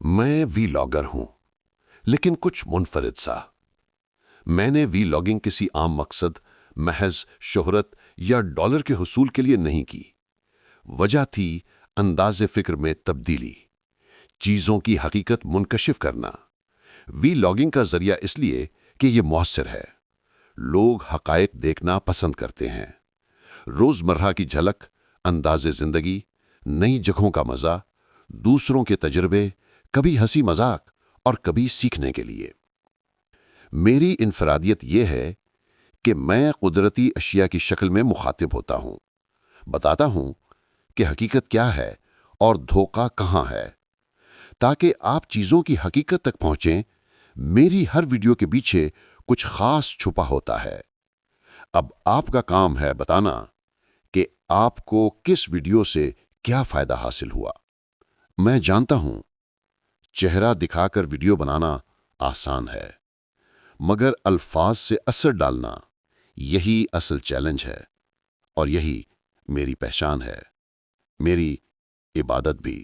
میں we logger हूं, लेकिन कुछ मुनफरिद सा। मैंने वी लॉगिंग किसी आम मकसद, महज शोहरत या डॉलर के हुसूल के लिए नहीं की। वजह थी अंदाज़े फ़िक्र में तब्दीली, चीज़ों की हकीकत मुनकशिफ करना। वी लॉगिंग का ज़रिया इसलिए कि ये मौसर है। लोग हक़ाइक़ देखना पसंद करते हैं। रोज़मर्रा की झलक, अंदाज़े ज़िंदगी, नई जगहों का मज़ा, दूसरों के तजर्बे, कभी हंसी मजाक और कभी सीखने के लिए। मेरी इनफरादियत यह है कि मैं कुदरती अशिया की शक्ल में मुखातिब होता हूं, बताता हूं कि हकीकत क्या है और धोखा कहां है, ताकि आप चीज़ों की हकीकत तक पहुंचें। मेरी हर वीडियो के पीछे कुछ खास छुपा होता है। अब आपका काम है बताना कि आपको किस वीडियो से क्या फ़ायदा हासिल हुआ। मैं जानता हूं चेहरा दिखाकर वीडियो बनाना आसान है, मगर अल्फाज से असर डालना यही असल चैलेंज है, और यही मेरी पहचान है, मेरी इबादत भी।